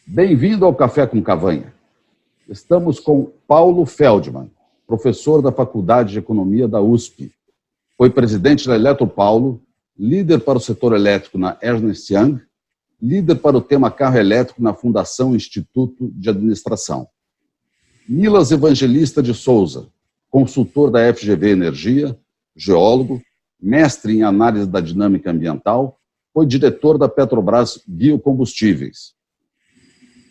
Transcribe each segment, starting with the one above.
Bem-vindo ao Café com Cavanha. Estamos com Paulo Feldman, professor da Faculdade de Economia da USP. Foi presidente da Eletropaulo, líder para o setor elétrico na Ernst Young, líder para o tema carro elétrico na Fundação Instituto de Administração. Milas Evangelista de Souza, consultor da FGV Energia, geólogo, mestre em análise da dinâmica ambiental, foi diretor da Petrobras Biocombustíveis.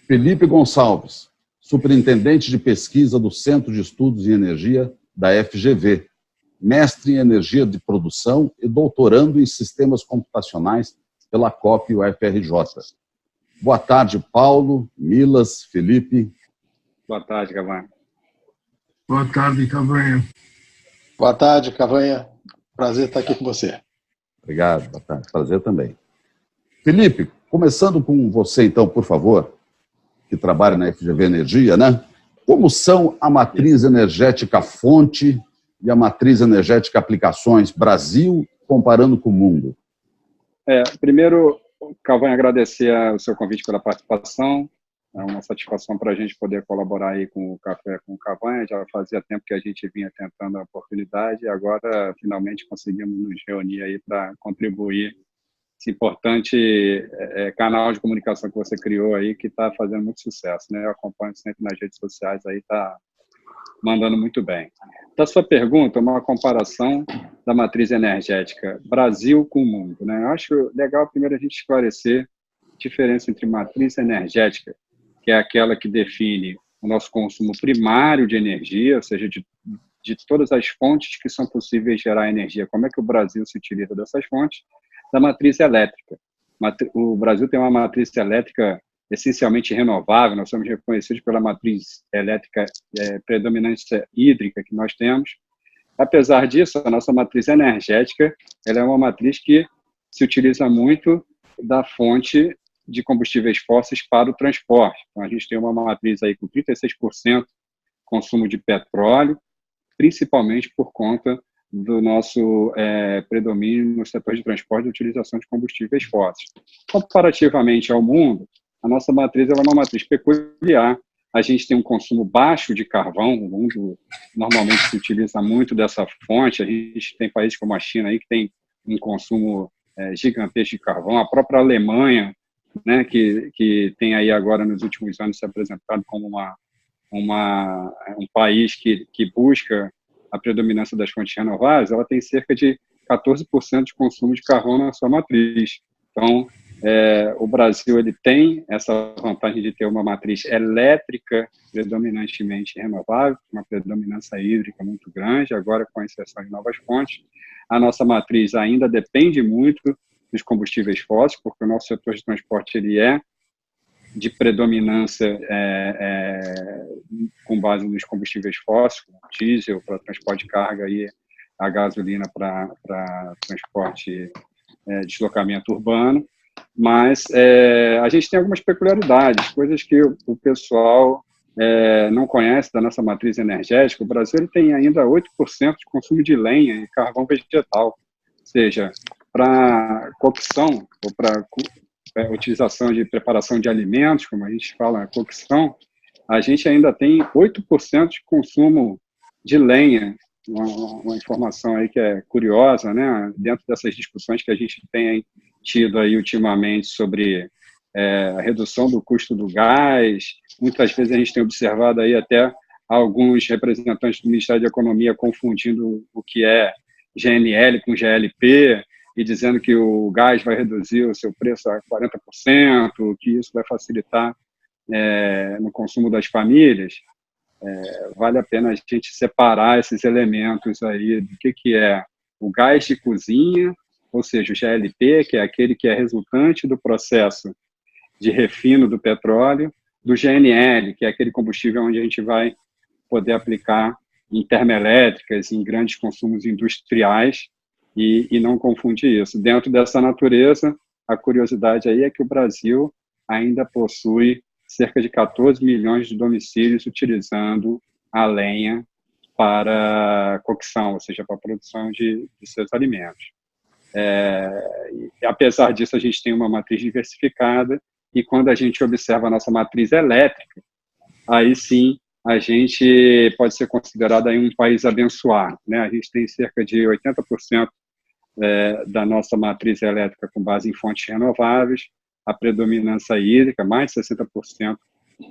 Felipe Gonçalves, superintendente de pesquisa do Centro de Estudos em Energia da FGV, mestre em energia de produção e doutorando em sistemas computacionais pela COP e UFRJ. Boa tarde, Paulo, Milas, Felipe. Boa tarde, Cavanha. Boa tarde, Cavanha. Boa tarde, Cavanha. Prazer estar aqui com você. Obrigado, boa tarde. Prazer também. Felipe, começando com você, então, por favor, que trabalha na FGV Energia, né? Como são a matriz energética fonte e a matriz energética aplicações Brasil, comparando com o mundo? Primeiro, Cavanha, agradecer o seu convite pela participação. É uma satisfação para a gente poder colaborar aí com o Café com o Cavanha. Já fazia tempo que a gente vinha tentando a oportunidade e agora finalmente conseguimos nos reunir aí para contribuir esse importante canal de comunicação que você criou aí, que está fazendo muito sucesso, né? Eu acompanho sempre nas redes sociais aí, está mandando muito bem. Da sua pergunta, uma comparação da matriz energética Brasil com o mundo, né? Eu acho legal primeiro a gente esclarecer a diferença entre matriz energética, que é aquela que define o nosso consumo primário de energia, ou seja, de todas as fontes que são possíveis gerar energia, como é que o Brasil se utiliza dessas fontes, da matriz elétrica. O Brasil tem uma matriz elétrica essencialmente renovável, nós somos reconhecidos pela matriz elétrica predominância hídrica que nós temos. Apesar disso, a nossa matriz energética ela é uma matriz que se utiliza muito da fonte de combustíveis fósseis para o transporte. Então, a gente tem uma matriz aí com 36% consumo de petróleo, principalmente por conta do nosso predomínio no setor de transporte e utilização de combustíveis fósseis. Comparativamente ao mundo, a nossa matriz ela é uma matriz peculiar. A gente tem um consumo baixo de carvão, o mundo normalmente se utiliza muito dessa fonte. A gente tem países como a China aí que tem um consumo gigantesco de carvão. A própria Alemanha, né, que tem aí agora nos últimos anos se apresentado como um país que busca a predominância das fontes renováveis, ela tem cerca de 14% de consumo de carvão na sua matriz. Então, o Brasil ele tem essa vantagem de ter uma matriz elétrica predominantemente renovável, uma predominância hídrica muito grande, agora com a inserção de novas fontes. A nossa matriz ainda depende muito dos combustíveis fósseis, porque o nosso setor de transporte ele é de predominância com base nos combustíveis fósseis, como diesel para transporte de carga e a gasolina para transporte, deslocamento urbano. Mas a gente tem algumas peculiaridades, coisas que o pessoal não conhece da nossa matriz energética. O Brasil ele tem ainda 8% de consumo de lenha e carvão vegetal, ou seja, para cocção ou para utilização de preparação de alimentos, como a gente fala, cocção, a gente ainda tem 8% de consumo de lenha, uma informação aí que é curiosa, né? Dentro dessas discussões que a gente tem tido aí ultimamente sobre a redução do custo do gás, muitas vezes a gente tem observado aí até alguns representantes do Ministério da Economia confundindo o que é GNL com GLP, e dizendo que o gás vai reduzir o seu preço a 40%, que isso vai facilitar no consumo das famílias. Vale a pena a gente separar esses elementos aí do que é o gás de cozinha, ou seja, o GLP, que é aquele que é resultante do processo de refino do petróleo, do GNL, que é aquele combustível onde a gente vai poder aplicar em termoelétricas, em grandes consumos industriais, e não confundir isso. Dentro dessa natureza, a curiosidade aí é que o Brasil ainda possui cerca de 14 milhões de domicílios utilizando a lenha para cocção, ou seja, para a produção de seus alimentos. E, apesar disso, a gente tem uma matriz diversificada e quando a gente observa a nossa matriz elétrica, aí sim a gente pode ser considerado aí um país abençoado, né? A gente tem cerca de 80% da nossa matriz elétrica com base em fontes renováveis, a predominância hídrica, mais de 60%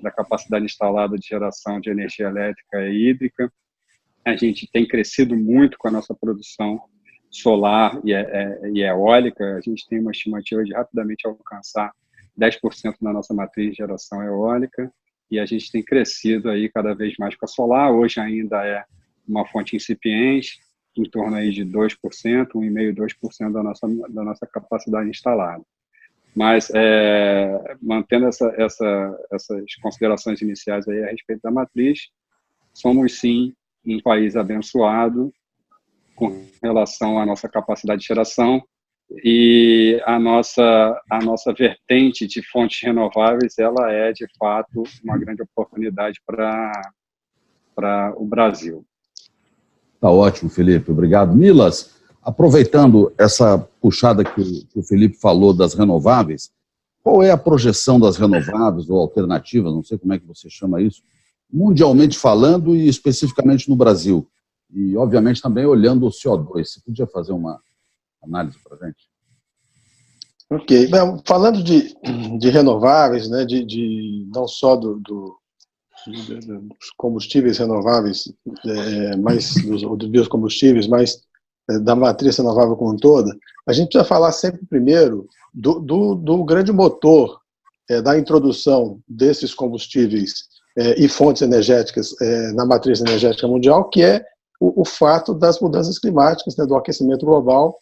da capacidade instalada de geração de energia elétrica é hídrica. A gente tem crescido muito com a nossa produção solar e eólica. A gente tem uma estimativa de rapidamente alcançar 10% da nossa matriz de geração eólica, e a gente tem crescido aí cada vez mais com a solar. Hoje ainda é uma fonte incipiente, em torno aí de 2%, 1,5%, 2% da nossa capacidade instalada. Mas, mantendo essas considerações iniciais aí a respeito da matriz, somos, sim, um país abençoado com relação à nossa capacidade de geração, e a nossa vertente de fontes renováveis, ela é, de fato, uma grande oportunidade para o Brasil. Tá ótimo, Felipe, obrigado. Milas, aproveitando essa puxada que o Felipe falou das renováveis, qual é a projeção das renováveis ou alternativas, não sei como é que você chama isso, mundialmente falando e especificamente no Brasil? E, obviamente, também olhando o CO2. Você podia fazer uma análise para a gente? Ok. Bom, falando de renováveis, né, não só dos combustíveis renováveis, mas dos biocombustíveis, mas da matriz renovável como um todo, a gente precisa falar sempre primeiro do grande motor da introdução desses combustíveis e fontes energéticas na matriz energética mundial, que é o fato das mudanças climáticas, né, do aquecimento global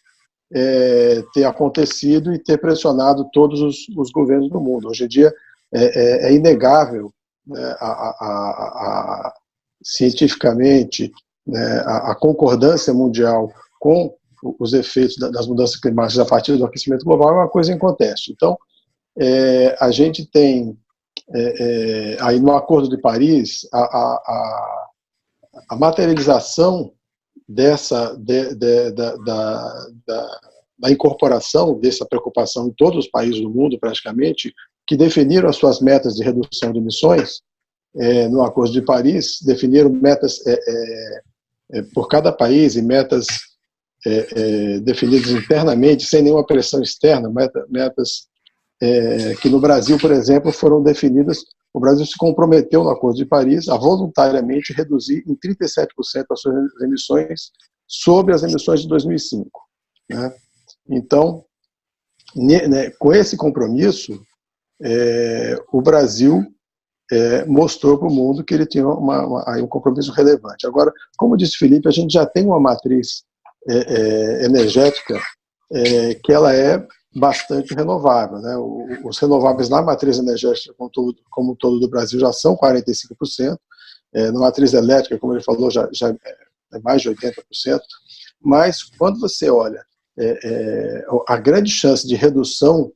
ter acontecido e ter pressionado todos os governos do mundo. Hoje em dia é inegável, né, cientificamente, né, a concordância mundial com os efeitos das mudanças climáticas a partir do aquecimento global é uma coisa inconteste. Então, a gente tem aí no Acordo de Paris a materialização da incorporação dessa preocupação em todos os países do mundo, praticamente, que definiram as suas metas de redução de emissões no Acordo de Paris, definiram metas por cada país e metas definidas internamente, sem nenhuma pressão externa, metas que no Brasil, por exemplo, foram definidas. O Brasil se comprometeu no Acordo de Paris a voluntariamente reduzir em 37% as suas emissões sobre as emissões de 2005. Né? Então, com esse compromisso, o Brasil mostrou para o mundo que ele tinha um compromisso relevante. Agora, como disse Felipe, a gente já tem uma matriz energética que ela é bastante renovável, né? Os renováveis na matriz energética como um todo do Brasil já são 45%, na matriz elétrica, como ele falou, já é mais de 80%, mas quando você olha a grande chance de redução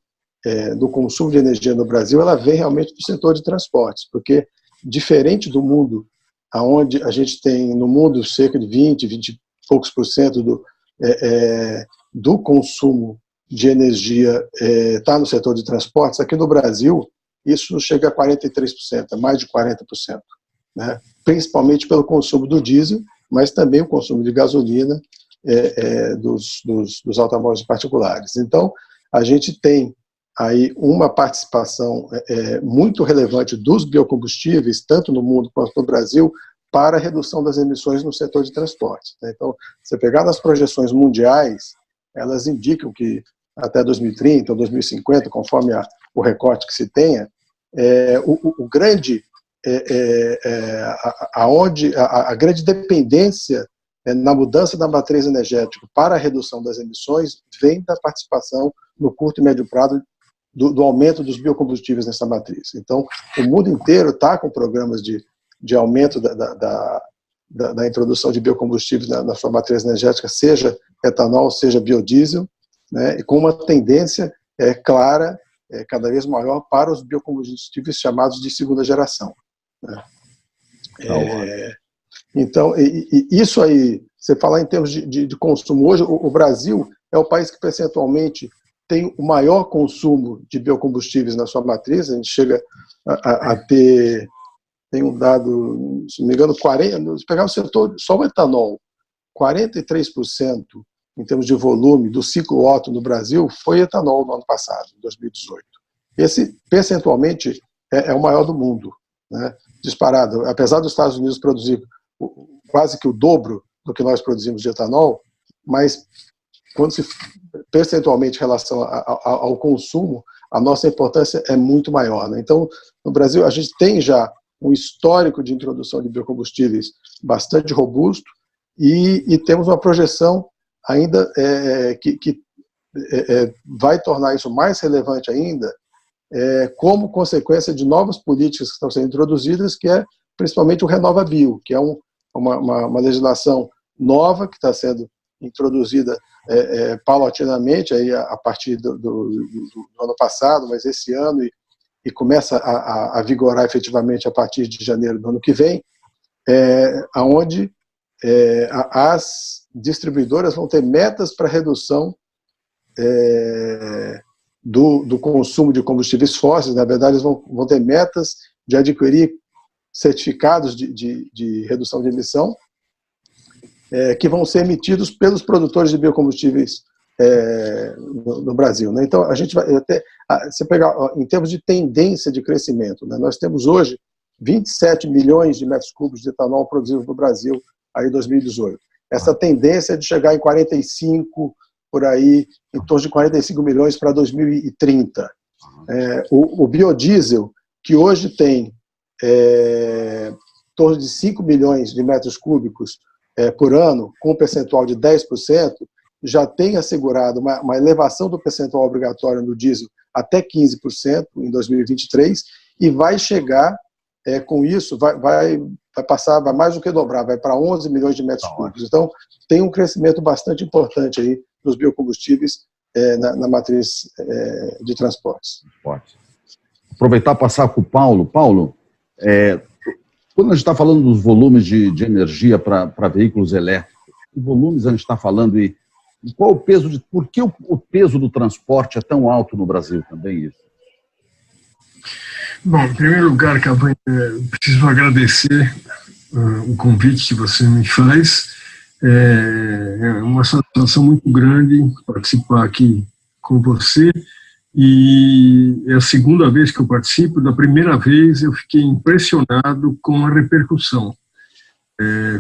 do consumo de energia no Brasil, ela vem realmente do setor de transportes, porque diferente do mundo, onde a gente tem no mundo cerca de 20 e poucos por cento do consumo de energia está no setor de transportes, aqui no Brasil isso chega a 43%, mais de 40%, né? Principalmente pelo consumo do diesel, mas também o consumo de gasolina dos automóveis particulares. Então, a gente tem aí uma participação muito relevante dos biocombustíveis, tanto no mundo quanto no Brasil, para a redução das emissões no setor de transporte. Então, se pegar nas projeções mundiais, elas indicam que até 2030 ou 2050, conforme o recorte que se tenha, o grande a grande dependência na mudança da matriz energética para a redução das emissões vem da participação no curto e médio prazo do aumento dos biocombustíveis nessa matriz. Então, o mundo inteiro está com programas de aumento da introdução de biocombustíveis na sua matriz energética, seja etanol, seja biodiesel, né, e com uma tendência clara, cada vez maior, para os biocombustíveis chamados de segunda geração. Né. Então, isso aí, você falar em termos de consumo, hoje o Brasil é o país que percentualmente tem o maior consumo de biocombustíveis na sua matriz. A gente chega a ter, tem um dado, se não me engano, se pegar o setor, só o etanol, 43% em termos de volume do ciclo Otto no Brasil foi etanol no ano passado, em 2018. Esse, percentualmente, é o maior do mundo, né? Disparado. Apesar dos Estados Unidos produzir quase que o dobro do que nós produzimos de etanol, mas quando se percentualmente em relação ao consumo, a nossa importância é muito maior, né? Então, no Brasil, a gente tem já um histórico de introdução de biocombustíveis bastante robusto e temos uma projeção ainda que vai tornar isso mais relevante ainda, como consequência de novas políticas que estão sendo introduzidas, que é principalmente o RenovaBio, que é uma legislação nova que está sendo introduzida paulatinamente aí a partir do ano passado, mas esse ano, e começa a vigorar efetivamente a partir de janeiro do ano que vem, onde as distribuidoras vão ter metas para redução do consumo de combustíveis fósseis. Na verdade, eles vão ter metas de adquirir certificados de redução de emissão que vão ser emitidos pelos produtores de biocombustíveis no Brasil, né? Então, a gente vai até, se pegar em termos de tendência de crescimento, né, nós temos hoje 27 milhões de metros cúbicos de etanol produzidos no Brasil aí em 2018. Essa tendência é de chegar em 45, por aí, em torno de 45 milhões para 2030. O biodiesel, que hoje tem em torno de 5 milhões de metros cúbicos por ano, com um percentual de 10%, já tem assegurado uma elevação do percentual obrigatório no diesel até 15% em 2023, e vai chegar, com isso, vai passar, vai mais do que dobrar, vai para 11 milhões de metros cúbicos. Então, tem um crescimento bastante importante aí nos biocombustíveis na matriz de transportes. Aproveitar e passar para o Paulo. Paulo, quando a gente está falando dos volumes de energia para veículos elétricos, que volumes a gente está falando e qual o peso por que o peso do transporte é tão alto no Brasil também isso? Bom, em primeiro lugar, Cavanha, preciso agradecer o convite que você me faz. É uma satisfação muito grande participar aqui com você, e é a segunda vez que eu participo. Da primeira vez eu fiquei impressionado com a repercussão.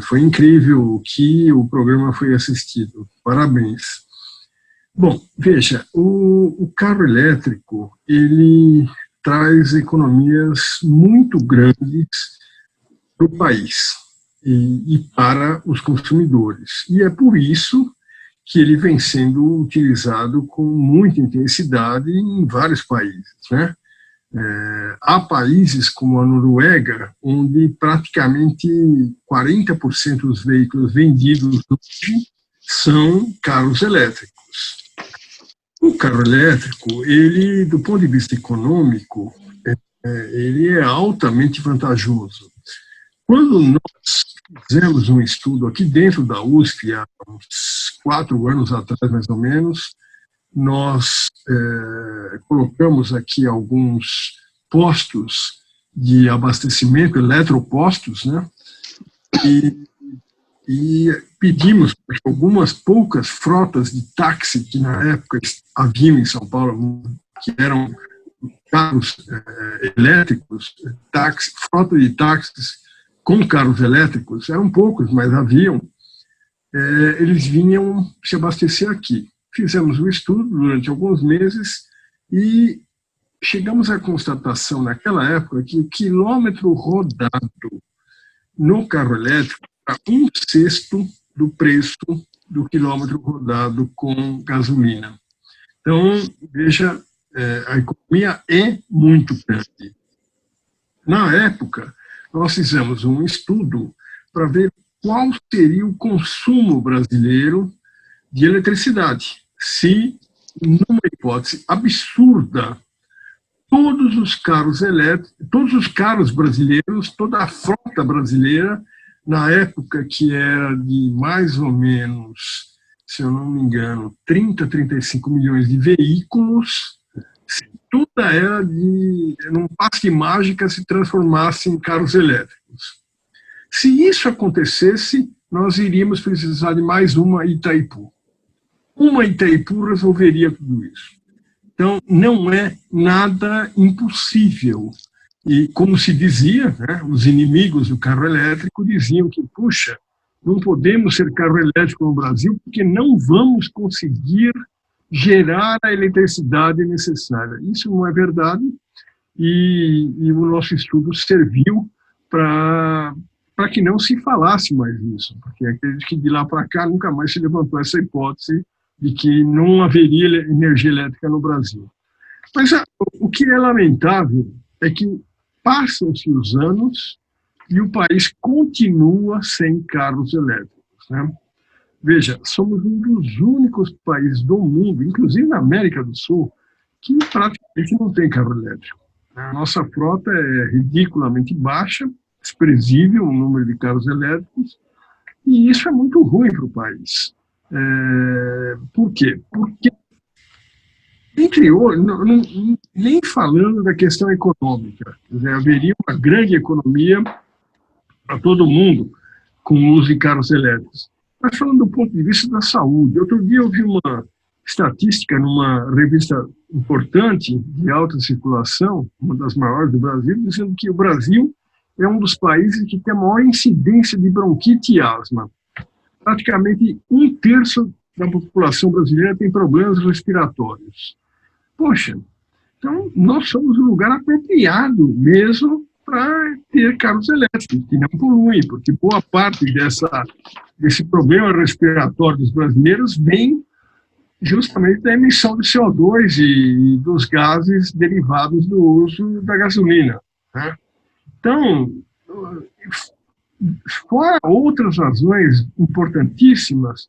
Foi incrível que o programa foi assistido. Parabéns. Bom, veja, o carro elétrico, ele traz economias muito grandes para o país e para os consumidores. E é por isso que ele vem sendo utilizado com muita intensidade em vários países, né? Há países como a Noruega, onde praticamente 40% dos veículos vendidos hoje são carros elétricos. O carro elétrico, ele, do ponto de vista econômico, ele é altamente vantajoso. Quando nós fizemos um estudo aqui dentro da USP, há uns 4 anos atrás, mais ou menos, nós colocamos aqui alguns postos de abastecimento, eletropostos, né? E pedimos para que algumas poucas frotas de táxi que na época haviam em São Paulo, que eram carros elétricos, frota de táxis com carros elétricos, eram poucos, mas haviam, eles vinham se abastecer aqui. Fizemos o estudo durante alguns meses e chegamos à constatação naquela época que o quilômetro rodado no carro elétrico era 1/6 do preço do quilômetro rodado com gasolina. Então, veja, a economia é muito grande. Na época, nós fizemos um estudo para ver qual seria o consumo brasileiro de eletricidade, se, numa hipótese absurda, todos os carros elétricos, todos os carros brasileiros, toda a frota brasileira, na época que era de mais ou menos se eu não me engano, 30, 35 milhões de veículos, se toda era num passe de mágica, se transformasse em carros elétricos. Se isso acontecesse, nós iríamos precisar de mais uma Itaipu. Uma Itaipu resolveria tudo isso. Então, não é nada impossível. E, como se dizia, né, os inimigos do carro elétrico diziam que, puxa, não podemos ser carro elétrico no Brasil porque não vamos conseguir gerar a eletricidade necessária. Isso não é verdade e o nosso estudo serviu para que não se falasse mais isso, porque acredito que de lá para cá nunca mais se levantou essa hipótese de que não haveria energia elétrica no Brasil. Mas o que é lamentável é que passam-se os anos e o país continua sem carros elétricos, né? Veja, somos um dos únicos países do mundo, inclusive na América do Sul, que praticamente não tem carro elétrico. A nossa frota é ridiculamente baixa, desprezível o número de carros elétricos, e isso é muito ruim para o país. Por quê? Porque, nem falando da questão econômica, quer dizer, haveria uma grande economia para todo mundo com o uso de carros elétricos. Mas falando do ponto de vista da saúde, outro dia eu vi uma estatística numa revista importante de alta circulação, uma das maiores do Brasil, dizendo que o Brasil é um dos países que tem a maior incidência de bronquite e asma. Praticamente 1/3 da população brasileira tem problemas respiratórios. Poxa, então nós somos um lugar apropriado mesmo para ter carros elétricos, que não poluem, porque boa parte desse problema respiratório dos brasileiros vem justamente da emissão de CO2 e dos gases derivados do uso da gasolina, né? Então, fora outras razões importantíssimas,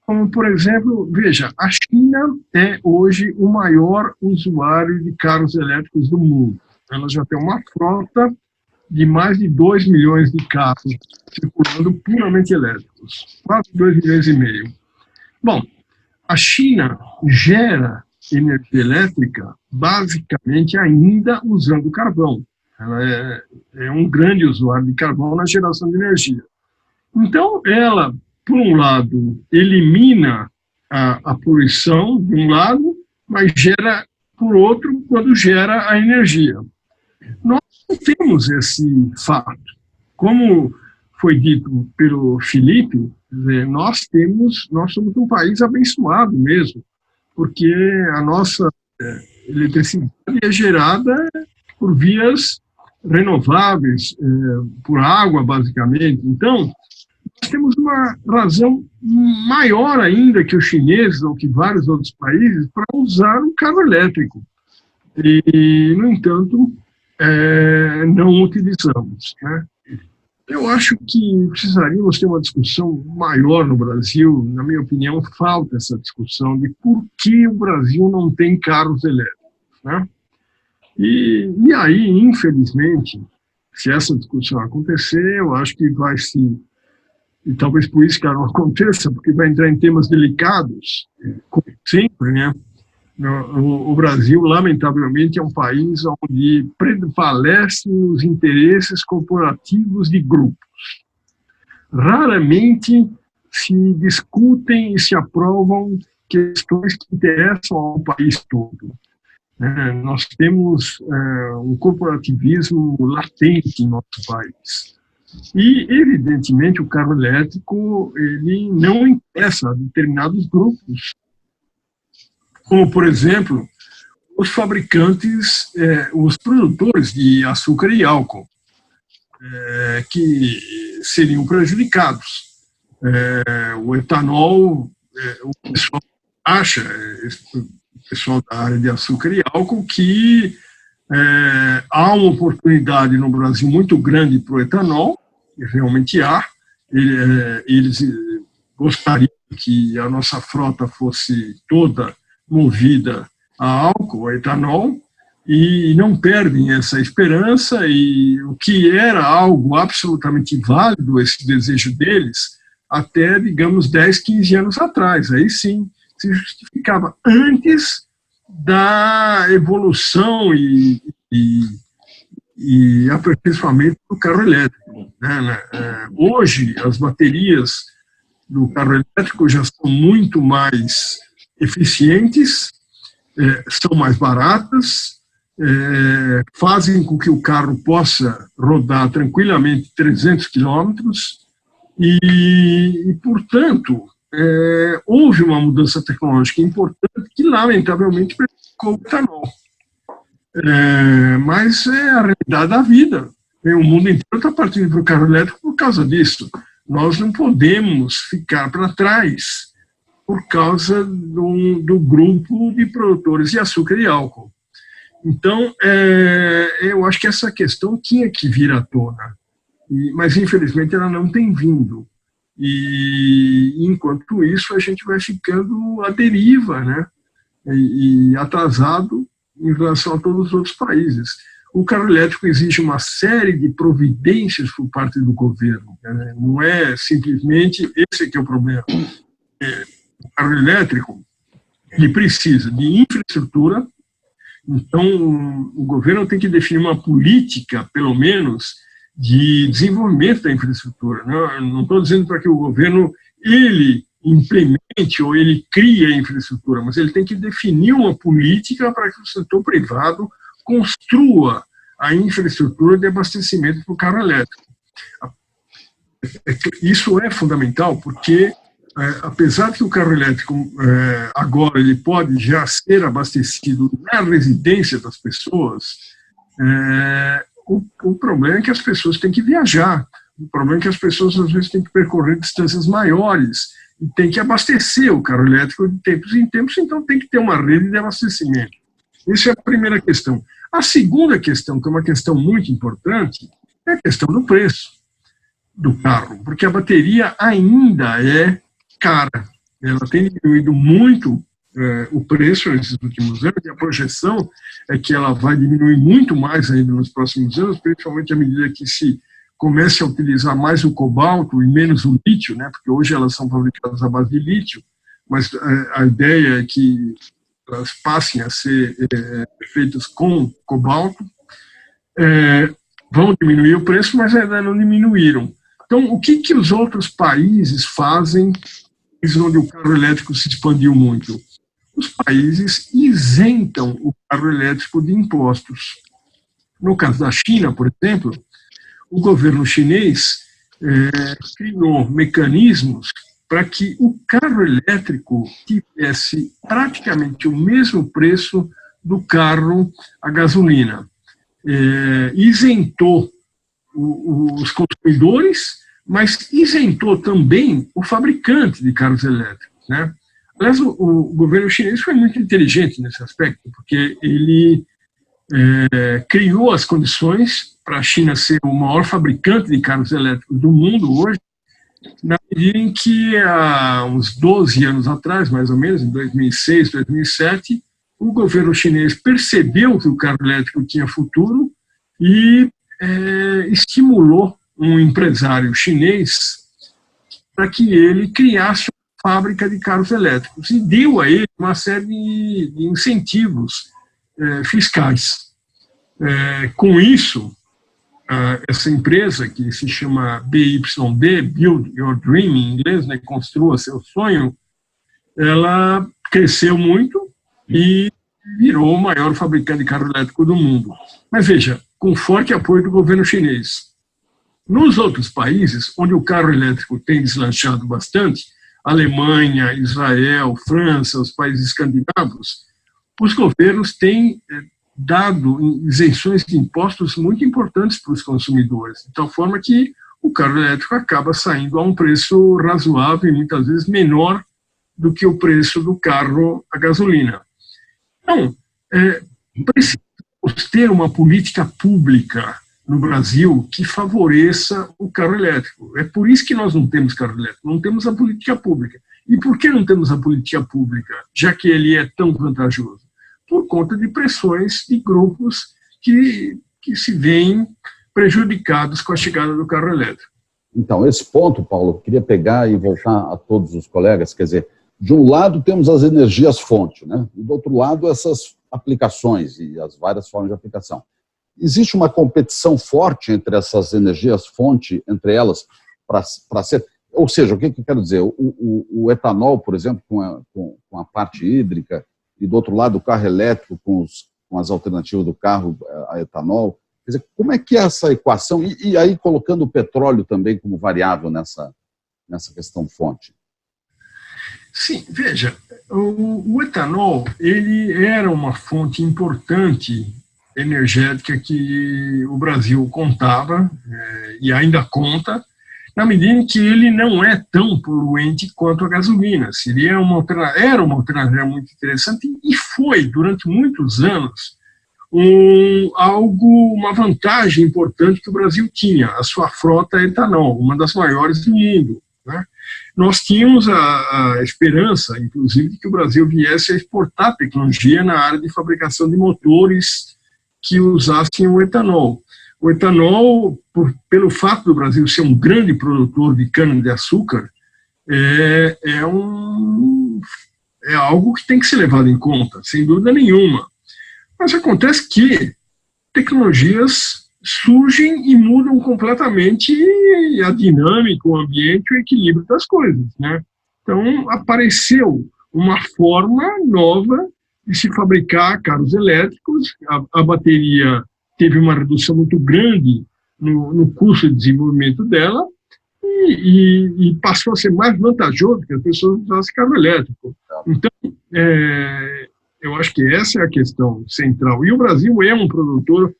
como, por exemplo, veja, a China é hoje o maior usuário de carros elétricos do mundo. Ela já tem uma frota de mais de 2 milhões de carros circulando puramente elétricos, quase 2,5 milhões. Bom, a China gera energia elétrica basicamente ainda usando carvão. Ela é um grande usuário de carvão na geração de energia. Então, ela, por um lado, elimina a poluição, de um lado, mas gera, por outro, quando gera a energia. Nós não temos esse fato. Como foi dito pelo Felipe, nós somos um país abençoado mesmo, porque a nossa eletricidade é gerada por vias renováveis, por água, basicamente. Então, nós temos uma razão maior ainda que os chineses ou que vários outros países para usar o carro elétrico. E, no entanto, não utilizamos, né? Eu acho que precisaríamos ter uma discussão maior no Brasil. Na minha opinião, falta essa discussão de por que o Brasil não tem carros elétricos, né? E aí, infelizmente, se essa discussão acontecer, eu acho que vai se... E talvez por isso que ela não aconteça, porque vai entrar em temas delicados, como sempre, né? O Brasil, lamentavelmente, é um país onde prevalecem os interesses corporativos de grupos. Raramente se discutem e se aprovam questões que interessam ao país todo. Nós temos um corporativismo latente em nosso país. E, evidentemente, o carro elétrico ele não interessa a determinados grupos, como, por exemplo, os fabricantes, os produtores de açúcar e álcool, que seriam prejudicados. O etanol, o pessoal acha, o pessoal da área de açúcar e álcool, que há uma oportunidade no Brasil muito grande para o etanol, e realmente há. Eles gostariam que a nossa frota fosse toda movida a álcool, a etanol, e não perdem essa esperança, e o que era algo absolutamente válido, esse desejo deles, até, digamos, 10, 15 anos atrás. Aí sim, se justificava antes da evolução e aperfeiçoamento do carro elétrico, né? Hoje, as baterias do carro elétrico já são muito mais eficientes, são mais baratas, fazem com que o carro possa rodar tranquilamente 300 quilômetros e, portanto, houve uma mudança tecnológica importante que, lamentavelmente, prejudicou o etanol. Mas é a realidade da vida. O mundo inteiro está partindo para o carro elétrico por causa disso. Nós não podemos ficar para trás por causa do grupo de produtores de açúcar e álcool. Então, eu acho que essa questão tinha que vir à tona, mas infelizmente ela não tem vindo. E enquanto isso a gente vai ficando à deriva, né? E atrasado em relação a todos os outros países. O carro elétrico exige uma série de providências por parte do governo, né? Não é simplesmente esse que é o problema. O carro elétrico ele precisa de infraestrutura. Então, o governo tem que definir uma política, pelo menos, de desenvolvimento da infraestrutura. Não estou dizendo para que o governo ele implemente ou ele crie a infraestrutura, mas ele tem que definir uma política para que o setor privado construa a infraestrutura de abastecimento para o carro elétrico. Isso é fundamental porque, apesar que o carro elétrico agora ele pode já ser abastecido na residência das pessoas, o problema é que as pessoas têm que viajar, o problema é que as pessoas às vezes têm que percorrer distâncias maiores e têm que abastecer o carro elétrico de tempos em tempos, então tem que ter uma rede de abastecimento. Essa é a primeira questão. A segunda questão, que é uma questão muito importante, é a questão do preço do carro, porque a bateria ainda é cara. Ela tem diminuído muito o preço nesses últimos anos, e a projeção é que ela vai diminuir muito mais ainda nos próximos anos, principalmente à medida que se comece a utilizar mais o cobalto e menos o lítio, né, porque hoje elas são fabricadas à base de lítio, mas a ideia é que elas passem a ser feitas com cobalto, vão diminuir o preço, mas ainda não diminuíram. Então, o que os outros países fazem onde o carro elétrico se expandiu muito? Os países isentam o carro elétrico de impostos. No caso da China, por exemplo, o governo chinês criou mecanismos para que o carro elétrico tivesse praticamente o mesmo preço do carro a gasolina. Isentou os consumidores, mas isentou também o fabricante de carros elétricos, né? Aliás, o governo chinês foi muito inteligente nesse aspecto, porque ele criou as condições para a China ser o maior fabricante de carros elétricos do mundo hoje, na medida em que, há uns 12 anos atrás, mais ou menos, em 2006, 2007, o governo chinês percebeu que o carro elétrico tinha futuro e estimulou um empresário chinês para que ele criasse uma fábrica de carros elétricos e deu a ele uma série de incentivos fiscais. Com isso, essa empresa, que se chama BYD, Build Your Dream, em inglês, né, construa seu sonho, ela cresceu muito e virou o maior fabricante de carro elétrico do mundo. Mas veja, com forte apoio do governo chinês. Nos outros países, onde o carro elétrico tem deslanchado bastante, Alemanha, Israel, França, os países escandinavos, os governos têm dado isenções de impostos muito importantes para os consumidores, de tal forma que o carro elétrico acaba saindo a um preço razoável e muitas vezes menor do que o preço do carro a gasolina. Então, precisamos ter uma política pública no Brasil que favoreça o carro elétrico. É por isso que nós não temos carro elétrico, não temos a política pública. E por que não temos a política pública, já que ele é tão vantajoso? Por conta de pressões de grupos que se veem prejudicados com a chegada do carro elétrico. Então, esse ponto, Paulo, eu queria pegar e voltar a todos os colegas, quer dizer, de um lado temos as energias-fonte, né? E do outro lado essas aplicações e as várias formas de aplicação. Existe uma competição forte entre essas energias-fonte, entre elas, para ser... Ou seja, o que eu quero dizer? O etanol, por exemplo, com a parte hídrica, e do outro lado o carro elétrico com as alternativas do carro a etanol. Quer dizer, como é que é essa equação? E aí colocando o petróleo também como variável nessa questão fonte. Sim, veja, o etanol, ele era uma fonte importante energética que o Brasil contava, e ainda conta, na medida em que ele não é tão poluente quanto a gasolina. Era uma alternativa muito interessante e foi, durante muitos anos, uma vantagem importante que o Brasil tinha, a sua frota etanol, uma das maiores do mundo, né? Nós tínhamos a esperança, inclusive, de que o Brasil viesse a exportar tecnologia na área de fabricação de motores que usassem o etanol. O etanol, pelo fato do Brasil ser um grande produtor de cana-de-açúcar, é algo que tem que ser levado em conta, sem dúvida nenhuma. Mas acontece que tecnologias surgem e mudam completamente a dinâmica, o ambiente, o equilíbrio das coisas, né? Então, apareceu uma forma nova de se fabricar carros elétricos, a bateria teve uma redução muito grande no custo de desenvolvimento dela e passou a ser mais vantajoso que as pessoas usassem carro elétrico. Então, eu acho que essa é a questão central. E o Brasil é um produtor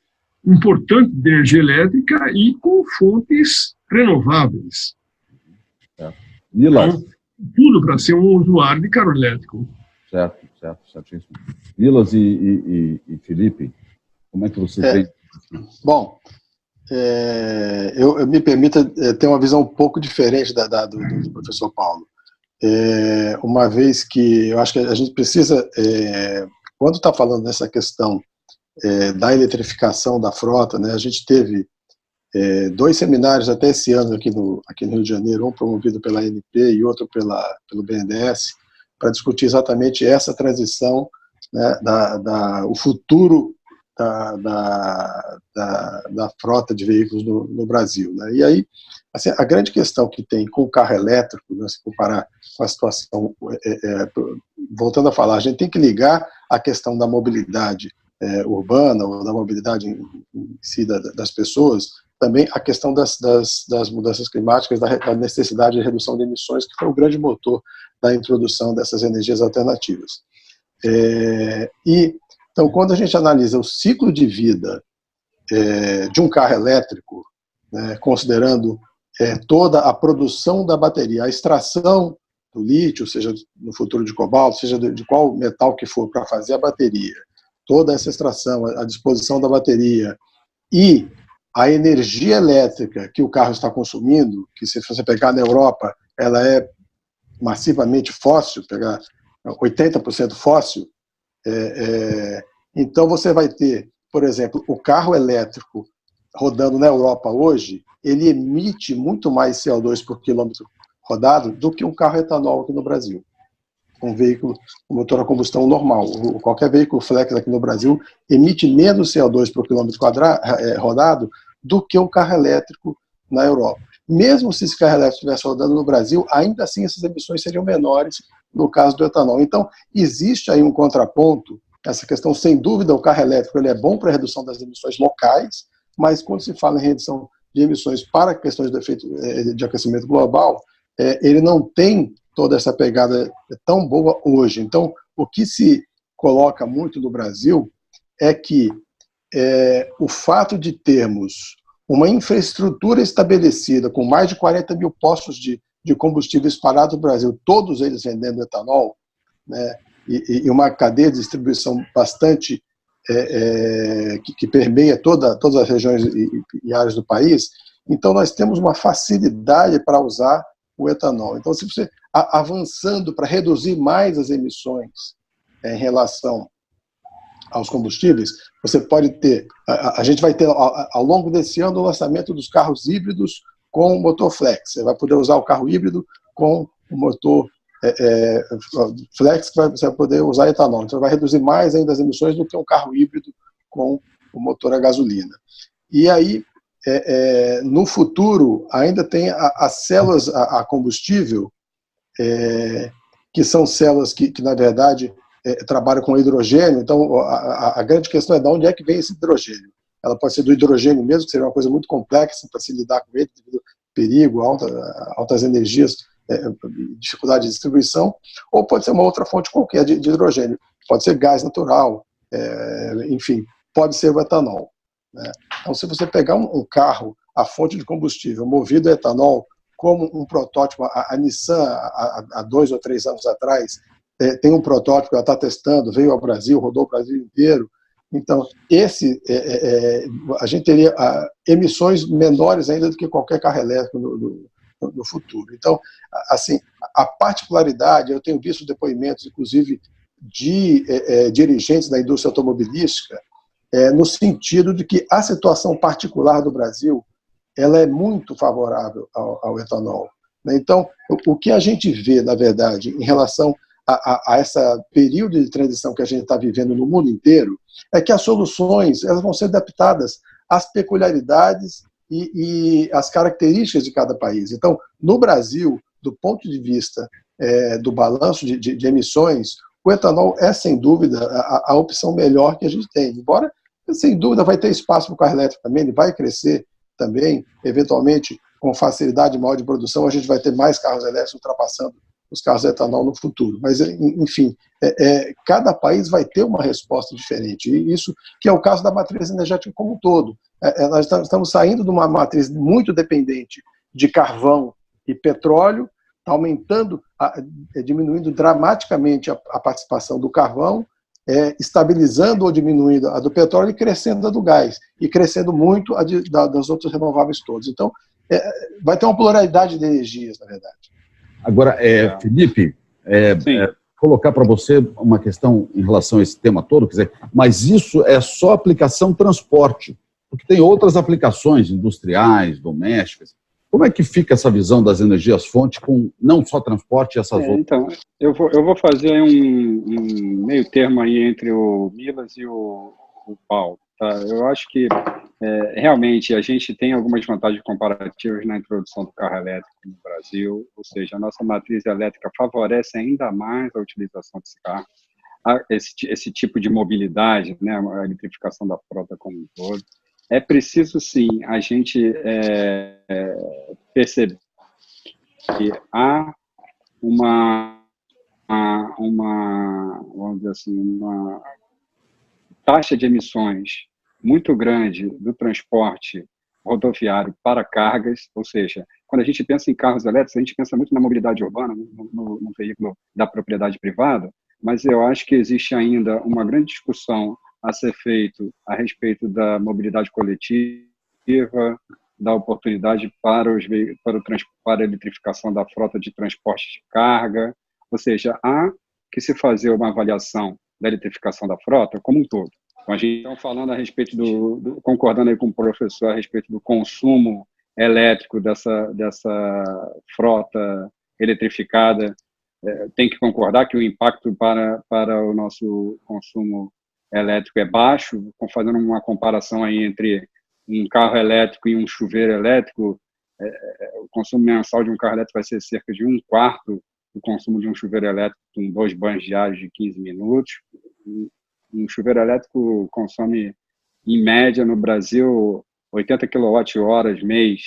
importante de energia elétrica e com fontes renováveis. Vilas. Então, tudo para ser um usuário de carro elétrico. Certíssimo. Vilas e Felipe, como é que você vê? Bom, eu me permita ter uma visão um pouco diferente do professor Paulo. Uma vez que eu acho que a gente precisa, quando está falando dessa questão da eletrificação da frota, né, a gente teve 2 seminários até esse ano aqui no Rio de Janeiro, um promovido pela ANP e outro pelo BNDES, para discutir exatamente essa transição, né, o futuro da frota de veículos no Brasil, né? E aí, assim, a grande questão que tem com o carro elétrico, né, se comparar com a situação, voltando a falar, a gente tem que ligar a questão da mobilidade urbana, ou da mobilidade em si das pessoas, também a questão das mudanças climáticas, da necessidade de redução de emissões, que foi o grande motor da introdução dessas energias alternativas. Então, quando a gente analisa o ciclo de vida de um carro elétrico, né, considerando toda a produção da bateria, a extração do lítio, seja no futuro de cobalto, seja de qual metal que for para fazer a bateria, toda essa extração, a disposição da bateria e a energia elétrica que o carro está consumindo, que se você pegar na Europa, ela é massivamente fóssil, pegar 80% fóssil, então você vai ter, por exemplo, o carro elétrico rodando na Europa hoje, ele emite muito mais CO2 por quilômetro rodado do que um carro etanol aqui no Brasil. Um veículo com motor a combustão normal. Qualquer veículo flex aqui no Brasil emite menos CO2 por quilômetro rodado do que um carro elétrico na Europa. Mesmo se esse carro elétrico estivesse rodando no Brasil, ainda assim essas emissões seriam menores no caso do etanol. Então, existe aí um contraponto, essa questão, sem dúvida, o carro elétrico ele é bom para a redução das emissões locais, mas quando se fala em redução de emissões para questões de efeito de aquecimento global, ele não tem toda essa pegada tão boa hoje. Então, o que se coloca muito no Brasil é que o fato de termos uma infraestrutura estabelecida com mais de 40 mil postos de combustível espalhados no Brasil, todos eles vendendo etanol, né, e uma cadeia de distribuição bastante que permeia todas as regiões e áreas do país, então nós temos uma facilidade para usar o etanol. Então, se você avançando para reduzir mais as emissões em relação aos combustíveis, você pode ter, a gente vai ter ao longo desse ano o lançamento dos carros híbridos com o motor flex. Você vai poder usar o carro híbrido com o motor flex, que você vai poder usar etanol. Então vai reduzir mais ainda as emissões do que um carro híbrido com o motor a gasolina. E aí, no futuro, ainda tem as células a combustível, que são células que na verdade, trabalham com hidrogênio. Então, a grande questão é de onde é que vem esse hidrogênio. Ela pode ser do hidrogênio mesmo, que seria uma coisa muito complexa para se lidar com ele, devido ao perigo, altas energias, dificuldade de distribuição, ou pode ser uma outra fonte qualquer de hidrogênio. Pode ser gás natural, enfim, pode ser o etanol, né? Então, se você pegar um carro, a fonte de combustível movido a etanol, como um protótipo, a Nissan, há 2 ou 3 anos atrás, tem um protótipo que ela está testando, veio ao Brasil, rodou o Brasil inteiro. Então, a gente teria emissões menores ainda do que qualquer carro elétrico no futuro. Então, assim, a particularidade, eu tenho visto depoimentos, inclusive, de dirigentes da indústria automobilística, no sentido de que a situação particular do Brasil ela é muito favorável ao etanol, né? Então, o que a gente vê, na verdade, em relação a esse período de transição que a gente está vivendo no mundo inteiro, é que as soluções elas vão ser adaptadas às peculiaridades e às características de cada país. Então, no Brasil, do ponto de vista do balanço de emissões, o etanol é, sem dúvida, a opção melhor que a gente tem. Embora, sem dúvida, vai ter espaço para o carro elétrico também, ele vai crescer também, eventualmente, com facilidade maior de produção, a gente vai ter mais carros elétricos ultrapassando os carros de etanol no futuro. Mas, enfim, cada país vai ter uma resposta diferente. E isso que é o caso da matriz energética como um todo. Nós estamos saindo de uma matriz muito dependente de carvão e petróleo, está aumentando, diminuindo dramaticamente a participação do carvão, estabilizando ou diminuindo a do petróleo e crescendo a do gás, e crescendo muito a das outras renováveis todas. Então, vai ter uma pluralidade de energias, na verdade. Agora, Felipe, colocar para você uma questão em relação a esse tema todo, quer dizer, mas isso é só aplicação transporte, porque tem outras aplicações industriais, domésticas. Como é que fica essa visão das energias-fontes com não só transporte e essas outras? Então, eu vou fazer um meio termo aí entre o Milas e o Paulo. Tá? Eu acho que, realmente, a gente tem algumas vantagens comparativas na introdução do carro elétrico no Brasil, ou seja, a nossa matriz elétrica favorece ainda mais a utilização desse carro, esse tipo de mobilidade, né, a eletrificação da frota como um todo. É preciso, sim, a gente perceber que há vamos dizer assim, uma taxa de emissões muito grande do transporte rodoviário para cargas, ou seja, quando a gente pensa em carros elétricos, a gente pensa muito na mobilidade urbana, no veículo da propriedade privada, mas eu acho que existe ainda uma grande discussão a ser feito a respeito da mobilidade coletiva, da oportunidade para a eletrificação da frota de transporte de carga, ou seja, há que se fazer uma avaliação da eletrificação da frota como um todo. Então, a gente está falando a respeito concordando aí com o professor a respeito do consumo elétrico dessa frota eletrificada, tem que concordar que o impacto para o nosso consumo elétrico é baixo, fazendo uma comparação aí entre um carro elétrico e um chuveiro elétrico, o consumo mensal de um carro elétrico vai ser cerca de 1/4 do consumo de um chuveiro elétrico com 2 banhos diários de 15 minutos. Um chuveiro elétrico consome, em média, no Brasil, 80 kWh mês,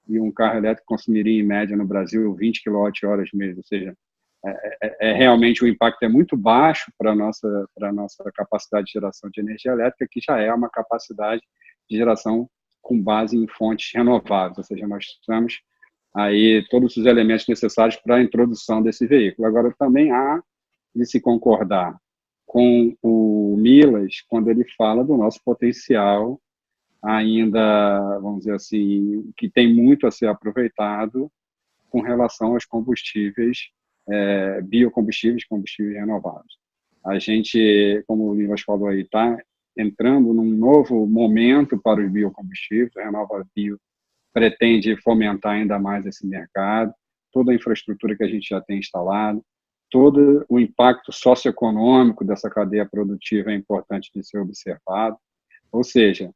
e um carro elétrico consumiria, em média, no Brasil, 20 kWh mês, ou seja, realmente o impacto é muito baixo para a nossa capacidade de geração de energia elétrica, que já é uma capacidade de geração com base em fontes renováveis, ou seja, nós temos aí todos os elementos necessários para a introdução desse veículo. Agora, também há de se concordar com o Milas quando ele fala do nosso potencial ainda, vamos dizer assim, que tem muito a ser aproveitado com relação aos combustíveis, biocombustíveis, combustíveis renováveis. A gente, como o Milas falou aí, está entrando num novo momento para os biocombustíveis, a Renova Bio pretende fomentar ainda mais esse mercado, toda a infraestrutura que a gente já tem instalado, todo o impacto socioeconômico dessa cadeia produtiva é importante de ser observado. Ou seja,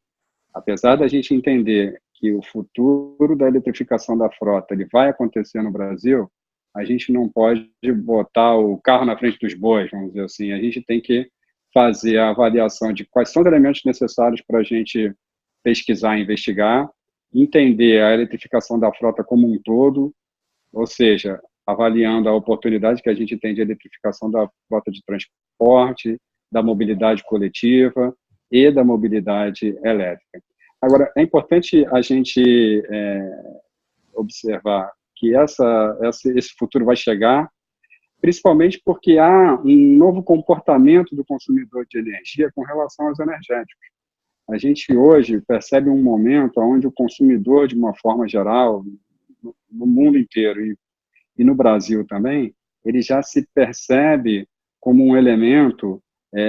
apesar da gente entender que o futuro da eletrificação da frota ele vai acontecer no Brasil, a gente não pode botar o carro na frente dos bois, vamos dizer assim. A gente tem que fazer a avaliação de quais são os elementos necessários para a gente pesquisar e investigar, entender a eletrificação da frota como um todo, ou seja, avaliando a oportunidade que a gente tem de eletrificação da frota de transporte, da mobilidade coletiva e da mobilidade elétrica. Agora, é importante a gente observar que esse futuro vai chegar, principalmente porque há um novo comportamento do consumidor de energia com relação aos energéticos. A gente hoje percebe um momento onde o consumidor, de uma forma geral, no mundo inteiro e no Brasil também, ele já se percebe como um elemento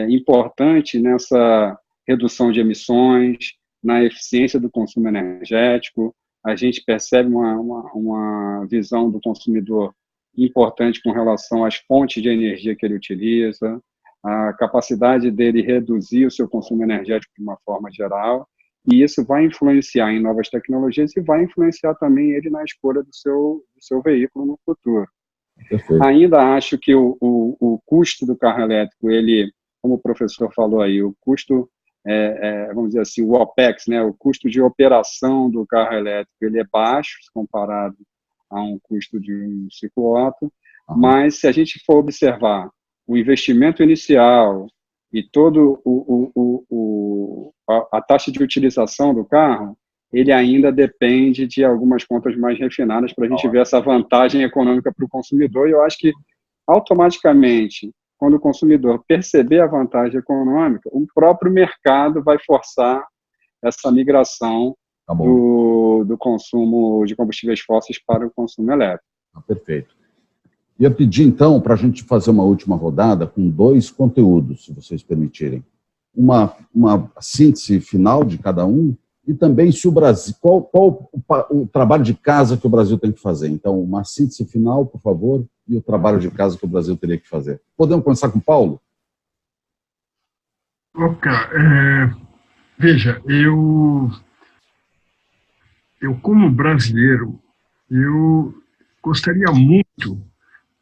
importante nessa redução de emissões, na eficiência do consumo energético. A gente percebe uma visão do consumidor importante com relação às fontes de energia que ele utiliza, a capacidade dele reduzir o seu consumo energético de uma forma geral, e isso vai influenciar em novas tecnologias e vai influenciar também ele na escolha do seu veículo no futuro. Perfeito. Ainda acho que o custo do carro elétrico, ele, como o professor falou aí, o custo, vamos dizer assim, o OPEX, né, o custo de operação do carro elétrico, ele é baixo comparado a um custo de um ciclo Otto, mas se a gente for observar o investimento inicial e todo a taxa de utilização do carro, ele ainda depende de algumas contas mais refinadas para a gente ver essa vantagem econômica para o consumidor, e eu acho que automaticamente, quando o consumidor perceber a vantagem econômica, o próprio mercado vai forçar essa migração do consumo de combustíveis fósseis para o consumo elétrico. Perfeito. Ia pedir, então, para a gente fazer uma última rodada com 2 conteúdos, se vocês permitirem. Uma síntese final de cada um e também se o Brasil, qual o trabalho de casa que o Brasil tem que fazer. Então, uma síntese final, por favor, e o trabalho de casa que o Brasil teria que fazer. Podemos começar com o Paulo? Ok. Veja, eu como brasileiro, eu gostaria muito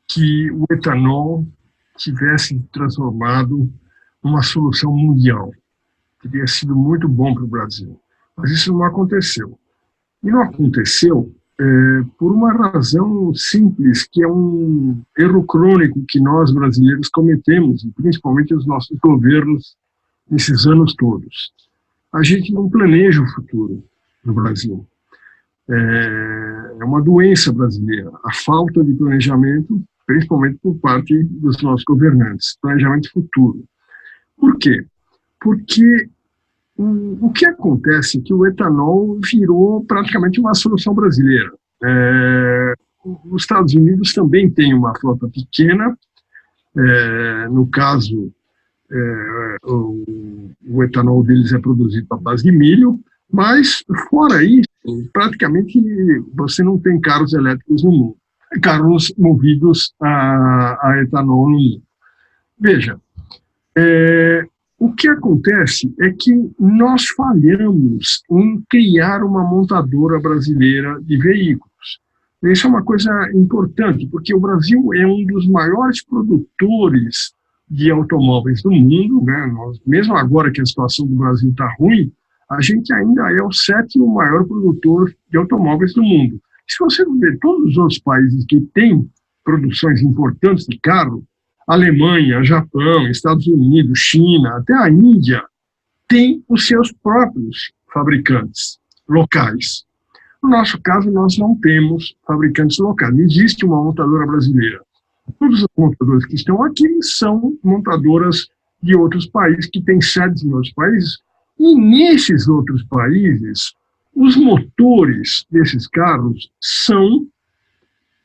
que o etanol tivesse transformado numa solução mundial. Teria sido muito bom para o Brasil. Mas isso não aconteceu. E não aconteceu por uma razão simples, que é um erro crônico que nós brasileiros cometemos, e principalmente os nossos governos nesses anos todos. A gente não planeja o futuro no Brasil. É uma doença brasileira, a falta de planejamento, principalmente por parte dos nossos governantes, planejamento futuro. Por quê? Porque o que acontece é que o etanol virou praticamente uma solução brasileira. Os Estados Unidos também têm uma frota pequena, no caso, o etanol deles é produzido à base de milho, mas, fora isso, praticamente você não tem carros elétricos no mundo, carros movidos a etanol no mundo. Veja, o que acontece é que nós falhamos em criar uma montadora brasileira de veículos. Isso é uma coisa importante, porque o Brasil é um dos maiores produtores de automóveis do mundo, né? Mesmo agora que a situação do Brasil está ruim, a gente ainda é o 7º maior produtor de automóveis do mundo. Se você ver todos os outros países que têm produções importantes de carro, Alemanha, Japão, Estados Unidos, China, até a Índia, têm os seus próprios fabricantes locais. No nosso caso, nós não temos fabricantes locais, não existe uma montadora brasileira. Todas as montadoras que estão aqui são montadoras de outros países, que têm sedes em outros países, e nesses outros países, os motores desses carros são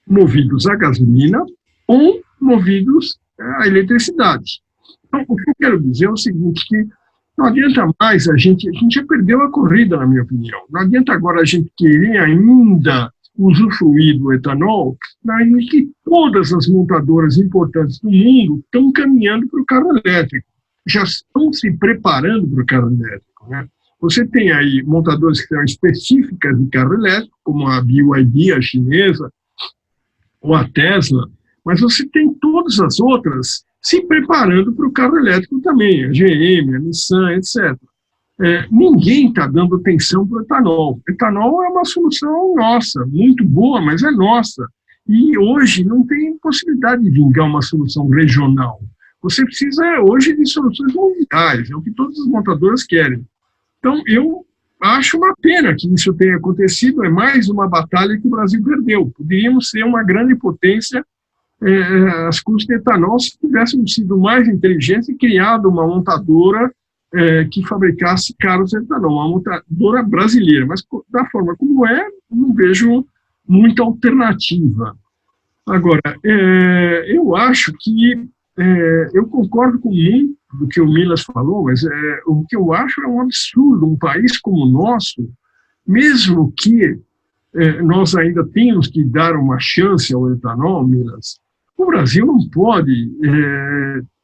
movidos a gasolina ou movidos a eletricidade. Então, o que eu quero dizer é o seguinte, que Não adianta mais a gente já perdeu a corrida, na minha opinião. Não adianta agora a gente querer ainda usufruir do etanol, daí que todas as montadoras importantes do mundo estão caminhando para o carro elétrico, já estão se preparando para o carro elétrico, né? Você tem aí montadoras que são específicas de carro elétrico, como a BYD, a chinesa, ou a Tesla, mas você tem todas as outras se preparando para o carro elétrico também, a GM, a Nissan, etc. Ninguém está dando atenção para o etanol. Etanol é uma solução nossa, muito boa, mas é nossa. E hoje não tem possibilidade de vingar uma solução regional. Você precisa hoje de soluções mundiais, é o que todas as montadoras querem. Então, eu acho uma pena que isso tenha acontecido, é mais uma batalha que o Brasil perdeu. Poderíamos ser uma grande potência às custas de etanol se tivéssemos sido mais inteligentes e criado uma montadora que fabricasse carros de etanol, uma montadora brasileira. Mas, da forma como não vejo muita alternativa. Agora, eu acho que eu concordo com muito do que o Milas falou, mas o que eu acho é um absurdo um país como o nosso, mesmo que nós ainda tenhamos que dar uma chance ao etanol, Milas, o Brasil não pode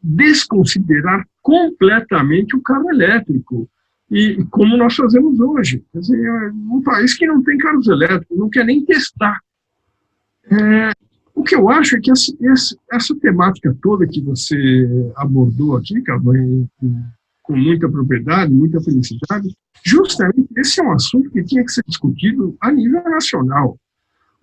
desconsiderar completamente o carro elétrico, e como nós fazemos hoje. Quer dizer, um país que não tem carros elétricos, não quer nem testar. O que eu acho é que essa temática toda que você abordou aqui, Cavanha, com muita propriedade, muita felicidade, justamente esse é um assunto que tinha que ser discutido a nível nacional.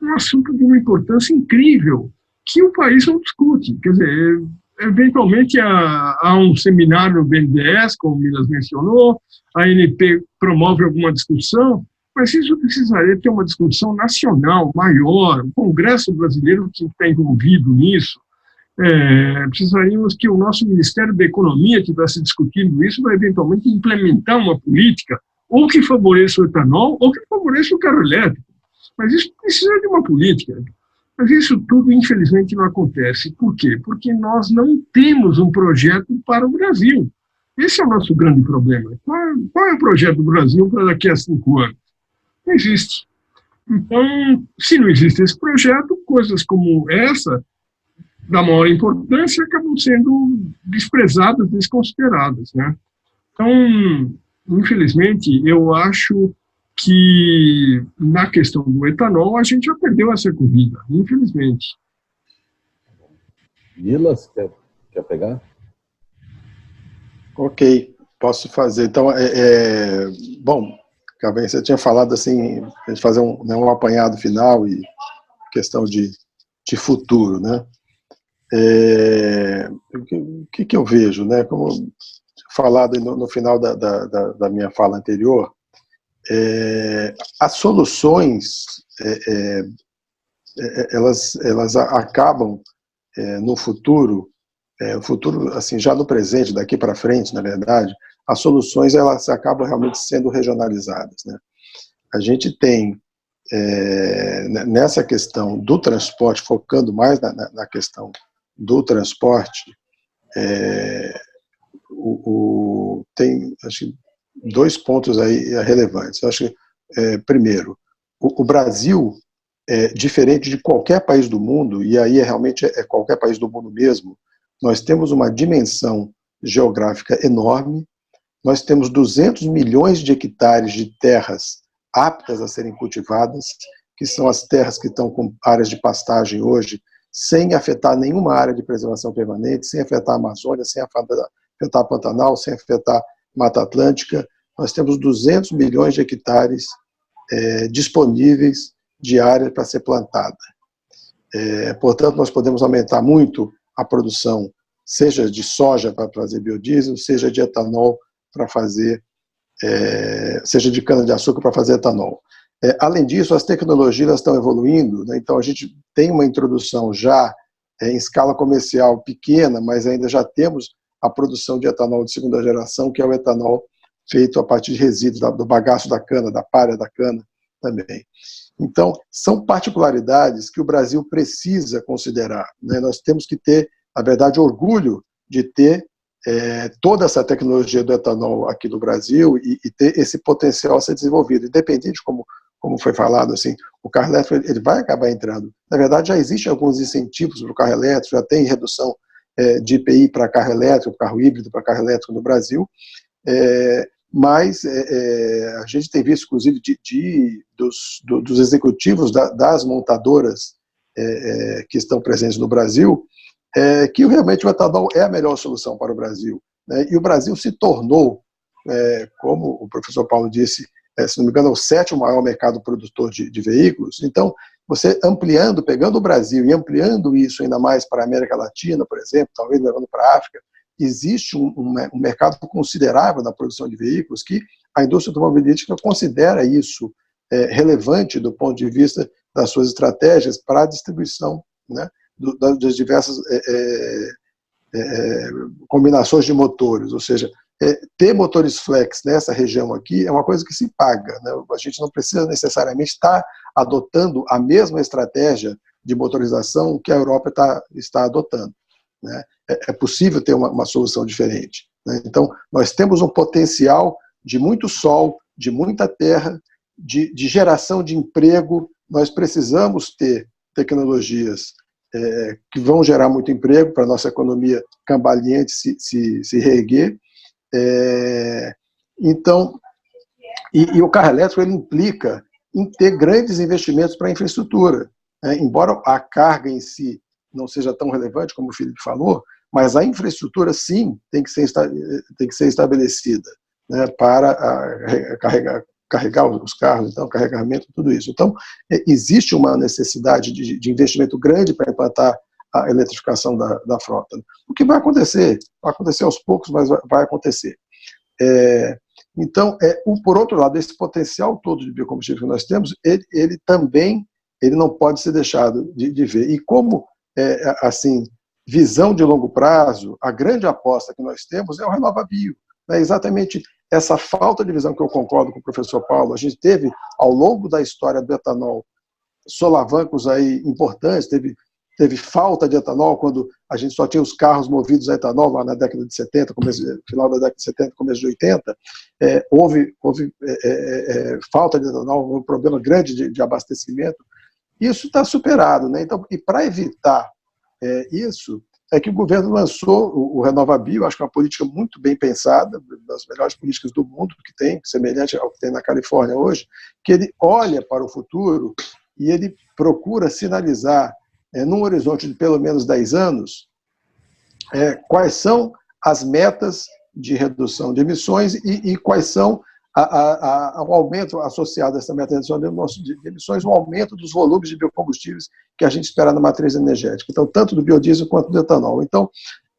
Um assunto de uma importância incrível, que o país não discute. Quer dizer, eventualmente há um seminário no BNDES, como o Milas mencionou, a ANP promove alguma discussão, mas isso precisaria ter uma discussão nacional maior, o Congresso brasileiro que está envolvido nisso. Precisaríamos que o nosso Ministério da Economia, que está se discutindo isso, vai eventualmente implementar uma política ou que favoreça o etanol ou que favoreça o carro elétrico. Mas isso precisa de uma política. Mas isso tudo, infelizmente, não acontece. Por quê? Porque nós não temos um projeto para o Brasil. Esse é o nosso grande problema. Qual é o projeto do Brasil para daqui a 5 anos? Não existe. Então, se não existe esse projeto, coisas como essa, da maior importância, acabam sendo desprezadas, desconsideradas, né? Então, infelizmente, eu acho que na questão do etanol a gente já perdeu essa corrida, infelizmente. Milas, quer pegar? Ok, posso fazer. Então, bom, Cavanha, você tinha falado assim, a gente fazer um apanhado final e questão de futuro, né? O que eu vejo, né? Como falado no final da minha fala anterior, as soluções elas acabam no futuro, assim, já no presente, daqui para frente, na verdade, as soluções elas acabam realmente sendo regionalizadas, né? A gente tem nessa questão do transporte, focando mais na questão do transporte, tem, acho que, 2 pontos aí relevantes. Eu acho que, primeiro, o Brasil, diferente de qualquer país do mundo, e aí realmente qualquer país do mundo mesmo, nós temos uma dimensão geográfica enorme, nós temos 200 milhões de hectares de terras aptas a serem cultivadas, que são as terras que estão com áreas de pastagem hoje, sem afetar nenhuma área de preservação permanente, sem afetar a Amazônia, sem afetar a Pantanal, sem afetar a Mata Atlântica. Nós temos 200 milhões de hectares disponíveis de área para ser plantada. Portanto, nós podemos aumentar muito a produção, seja de soja para fazer biodiesel, seja de etanol para fazer, seja de cana-de-açúcar para fazer etanol. Além disso, as tecnologias estão evoluindo, né? Então a gente tem uma introdução já em escala comercial pequena, mas ainda já temos a produção de etanol de segunda geração, que é o etanol feito a partir de resíduos do bagaço da cana, da palha da cana também. Então, são particularidades que o Brasil precisa considerar, né? Nós temos que ter, na verdade, orgulho de ter toda essa tecnologia do etanol aqui no Brasil e ter esse potencial a ser desenvolvido, independente como foi falado, assim, o carro elétrico ele vai acabar entrando. Na verdade, já existem alguns incentivos para o carro elétrico, já tem redução de IPI para carro elétrico, carro híbrido para carro elétrico no Brasil, mas a gente tem visto, inclusive, dos executivos das montadoras que estão presentes no Brasil, que realmente o etanol é a melhor solução para o Brasil, né? E o Brasil se tornou, como o professor Paulo disse, se não me engano, é o 7º maior mercado produtor de veículos. Então, você ampliando, pegando o Brasil e ampliando isso ainda mais para a América Latina, por exemplo, talvez levando para a África, existe um mercado considerável na produção de veículos que a indústria automobilística considera isso relevante do ponto de vista das suas estratégias para a distribuição, né, das diversas combinações de motores, ou seja, ter motores flex nessa região aqui é uma coisa que se paga, né? A gente não precisa necessariamente estar adotando a mesma estratégia de motorização que a Europa está adotando, né? É possível ter uma solução diferente, né? Então, nós temos um potencial de muito sol, de muita terra, de geração de emprego. Nós precisamos ter tecnologias que vão gerar muito emprego para a nossa economia cambaleante se reerguer. Então, e o carro elétrico ele implica em ter grandes investimentos para a infraestrutura, né? Embora a carga em si não seja tão relevante como o Felipe falou, mas a infraestrutura sim tem que ser estabelecida, né, para carregar os carros, então, carregamento, tudo isso. Então, existe uma necessidade de investimento grande para implantar a eletrificação da frota. O que vai acontecer aos poucos, mas vai acontecer. Então, por outro lado, esse potencial todo de biocombustível que nós temos, ele também não pode ser deixado de ver. E como, assim, visão de longo prazo, a grande aposta que nós temos é o RenovaBio, né? Exatamente essa falta de visão que eu concordo com o professor Paulo. A gente teve, ao longo da história do etanol, solavancos aí importantes, teve falta de etanol quando a gente só tinha os carros movidos a etanol lá na década de 70, final da década de 70, começo de 80, houve falta de etanol, um problema grande de abastecimento. Isso está superado, né? Então, e para evitar isso, é que o governo lançou o RenovaBio, acho que é uma política muito bem pensada, das melhores políticas do mundo que tem, semelhante ao que tem na Califórnia hoje, que ele olha para o futuro e ele procura sinalizar, num horizonte de pelo menos 10 anos, quais são as metas de redução de emissões e quais são o aumento associado a essa meta de redução de emissões, o aumento dos volumes de biocombustíveis que a gente espera na matriz energética, então, tanto do biodiesel quanto do etanol. Então,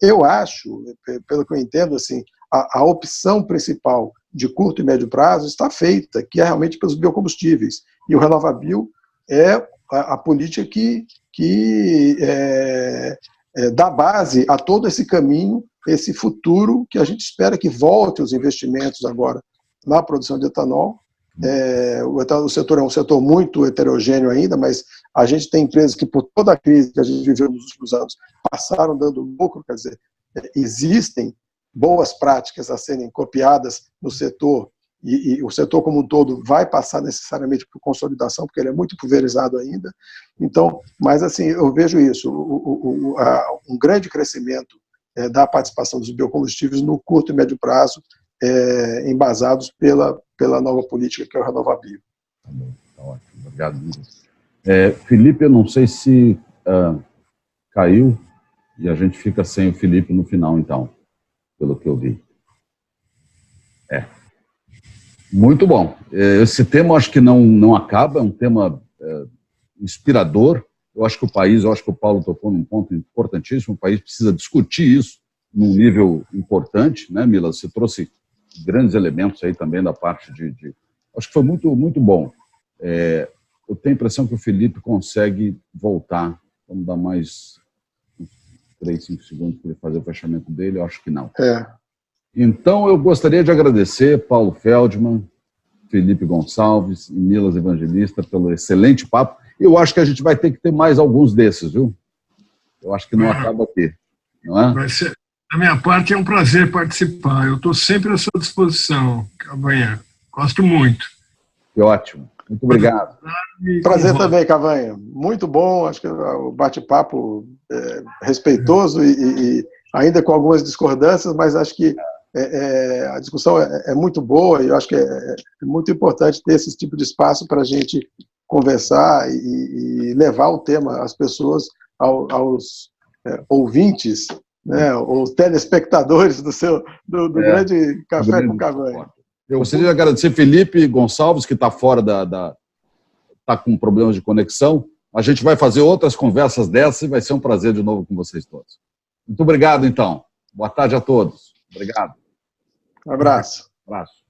eu acho, pelo que eu entendo, assim, a opção principal de curto e médio prazo está feita, que é realmente pelos biocombustíveis. E o RenovaBio é a política que dá base a todo esse caminho, esse futuro que a gente espera que volte os investimentos agora na produção de etanol. O setor é um setor muito heterogêneo ainda, mas a gente tem empresas que, por toda a crise que a gente viveu nos últimos anos, passaram dando lucro, quer dizer, existem boas práticas a serem copiadas no setor, e o setor como um todo vai passar necessariamente por consolidação, porque ele é muito pulverizado ainda. Então, mas assim, eu vejo isso, um grande crescimento da participação dos biocombustíveis no curto e médio prazo, embasados pela nova política que é o RenovaBio. Tá bom, tá ótimo. Obrigado, Felipe, eu não sei se caiu e a gente fica sem o Felipe no final, então, pelo que eu vi. Muito bom. Esse tema acho que não acaba, é um tema inspirador. Eu acho que o Paulo tocou num ponto importantíssimo, o país precisa discutir isso num nível importante, né, Mila? Você trouxe grandes elementos aí também da parte de... Acho que foi muito, muito bom. Eu tenho a impressão que o Felipe consegue voltar. Vamos dar mais uns 3, 5 segundos para ele fazer o fechamento dele. Eu acho que não. Então, eu gostaria de agradecer Paulo Feldman, Felipe Gonçalves e Milas Evangelista pelo excelente papo. Eu acho que a gente vai ter que ter mais alguns desses, viu? Eu acho que não acaba aqui, não é? Da minha parte, é um prazer participar. Eu estou sempre à sua disposição, Cavanha. Gosto muito. Que ótimo. Muito obrigado. Prazer também, Cavanha. Muito bom. Acho que o bate-papo respeitoso e ainda com algumas discordâncias, mas acho que a discussão é muito boa e eu acho que é muito importante ter esse tipo de espaço para a gente conversar e levar o tema às pessoas, aos ouvintes, né, os telespectadores do grande Café com Cavanha. Eu gostaria de agradecer Felipe Gonçalves, que está fora está com problemas de conexão. A gente vai fazer outras conversas dessas e vai ser um prazer de novo com vocês todos. Muito obrigado, então. Boa tarde a todos. Obrigado. Um abraço. Um abraço.